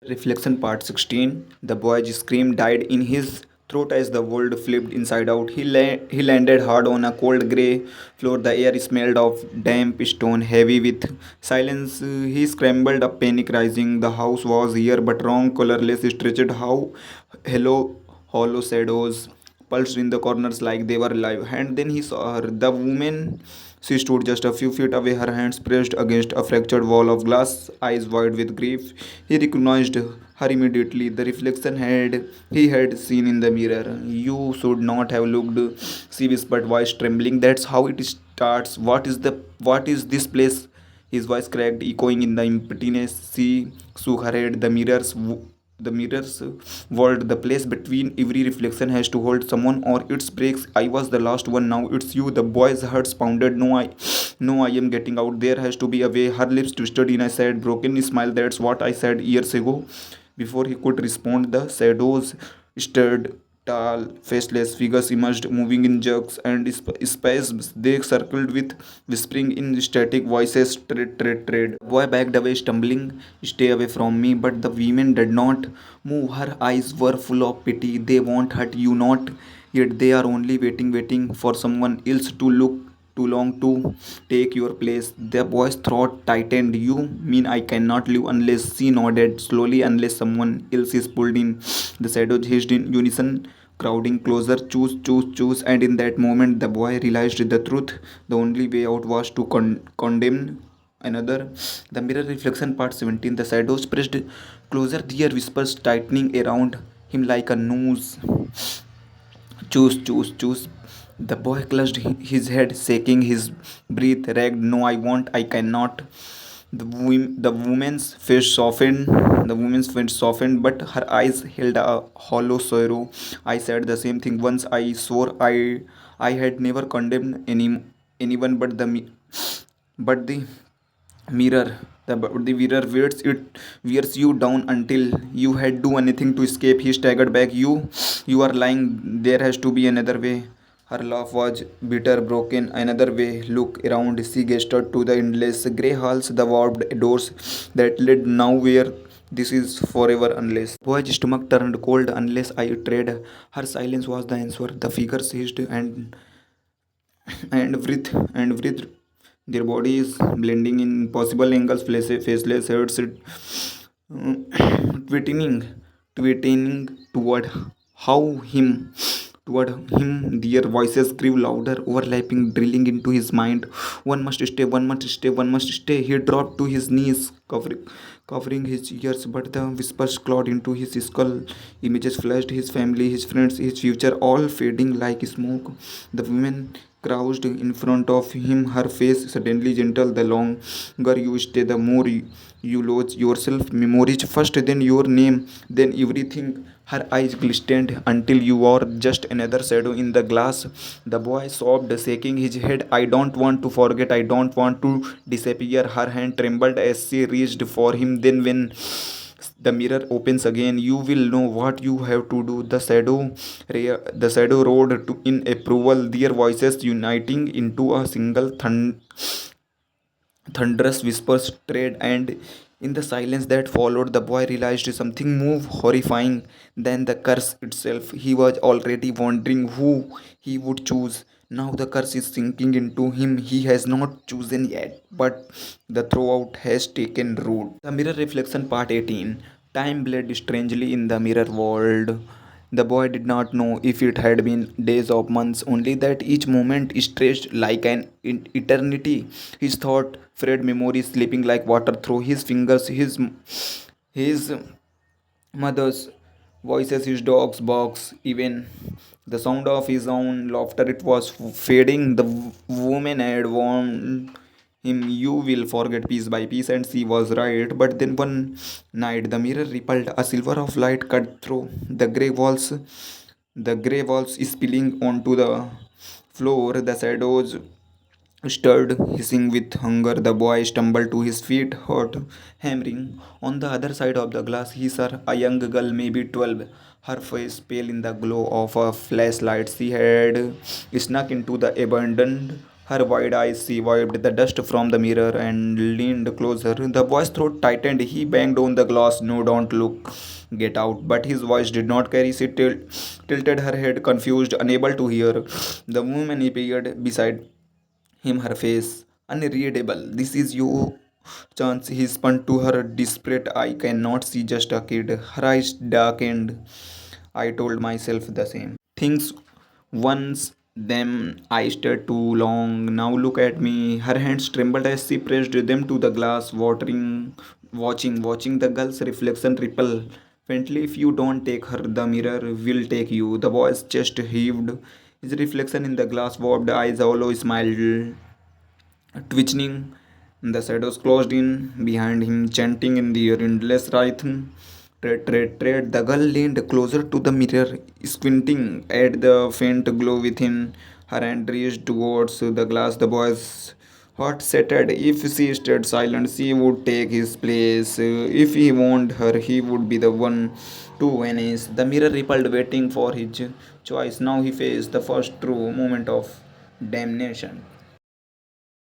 Reflection Part 16. The boy's scream died in his throat as the world flipped inside out. He landed hard on a cold grey floor. The air smelled of damp stone, heavy with silence. He scrambled up, panic rising. The house was here, but wrong, colorless, stretched. How hello, hollow shadows pulsed in the corners like they were alive. And then he saw her, the woman. She stood just a few feet away, her hands pressed against a fractured wall of glass, eyes wide with grief. He recognized her immediately. The reflection had he had seen in the mirror. You should not have looked, she whispered, voice trembling. That's how it starts. What is this place? His voice cracked, echoing in the emptiness. She shook her head. The mirror's world, the place between every reflection has to hold someone or it breaks. I was the last one, now it's you. The boy's heart pounded. No, I am getting out. There has to be a way. Her lips twisted in a sad, broken smile. That's what I said years ago. Before he could respond, the shadows stirred. Tall, faceless figures emerged, moving in jerks and spasms. They circled with whispering in static voices. Tread, tread, tread. The boy backed away, stumbling. Stay away from me. But the woman did not move. Her eyes were full of pity. They won't hurt you, not yet. They are only waiting for someone else to look too long to take your place. The boy's throat tightened. You mean I cannot live unless? She nodded slowly. Unless someone else is pulled in. The shadows hissed in unison, crowding closer. Choose, choose, choose. And in that moment, the boy realized the truth. The only way out was to condemn another. The mirror reflection part 17. The shadows pressed closer, their whispers tightening around him like a noose. Choose, choose, choose. The boy clutched his head, shaking his breath, ragged. No, I won't, I cannot. The woman's face softened. The woman's face softened, but her eyes held a hollow sorrow. I said the same thing once. I swore I had never condemned anyone, but the mirror. The mirror wears you down until you had do anything to escape. He staggered back. You are lying. There has to be another way. Her laugh was bitter, broken. Another way. Look around. She gestured to the endless grey halls, the warped doors that led nowhere. This is forever unless. Boy's stomach turned cold. Unless I tried. Her silence was the answer. The figure ceased and breathed. Their bodies blending in impossible angles, faceless heads, twitting, twitting how him, toward him. Their voices grew louder, overlapping, drilling into his mind. One must stay, one must stay, one must stay. He dropped to his knees, covering his ears, but the whispers clawed into his skull. Images flashed, his family, his friends, his future, all fading like smoke. The woman crouched in front of him, her face suddenly gentle. The longer you stay, the more you lose yourself. Memories first, then your name, then everything. Her eyes glistened until you were just another shadow in the glass. The boy sobbed, shaking his head. I don't want to forget. I don't want to disappear. Her hand trembled as she reached for him. Then, when the mirror opens again, you will know what you have to do. The shadow roared in approval, their voices uniting into a single thunderous whisper straight. And in the silence that followed, the boy realized something more horrifying than the curse itself. He was already wondering who he would choose. Now the curse is sinking into him. He has not chosen yet, but the throughout has taken root. The mirror reflection part 18. Time bled strangely in the mirror world. The boy did not know if it had been days or months, only that each moment stretched like an eternity. His thought, Fred memories slipping like water through his fingers, his mother's voices, his dog's barks, even the sound of his own laughter. It was fading. The woman had warned him, you will forget piece by piece, and she was right. But then one night, the mirror rippled, a silver of light cut through the grey walls spilling onto the floor. The shadows stirred, hissing with hunger. The boy stumbled to his feet, heart hammering. On the other side of the glass, he saw a young girl, maybe 12, her face pale in the glow of a flashlight. She had snuck into the abandoned Her wide eyes, she wiped the dust from the mirror and leaned closer. The boy's throat tightened. He banged on the glass. No, don't look. Get out. But his voice did not carry. She tilted her head, confused, unable to hear. The woman appeared beside him, her face unreadable. This is your chance, he spun to her, desperate. I cannot see, just a kid. Her eyes darkened. I told myself the same things once. Them I stayed too long. Now look at me. Her hands trembled as she pressed them to the glass, watching the girl's reflection ripple faintly. If you don't take her, the mirror will take you. The boy's chest heaved. His reflection in the glass warped eyes hollow smiled, twitching. The shadows closed in behind him, chanting in the endless rhythm. Tread, tread, tread. The girl leaned closer to the mirror, squinting at the faint glow within. Her hand reached towards the glass. The boy's heart shattered. If she stayed silent, she would take his place. If he warned her, he would be the one to vanish. The mirror rippled, waiting for his choice. Now he faced the first true moment of damnation.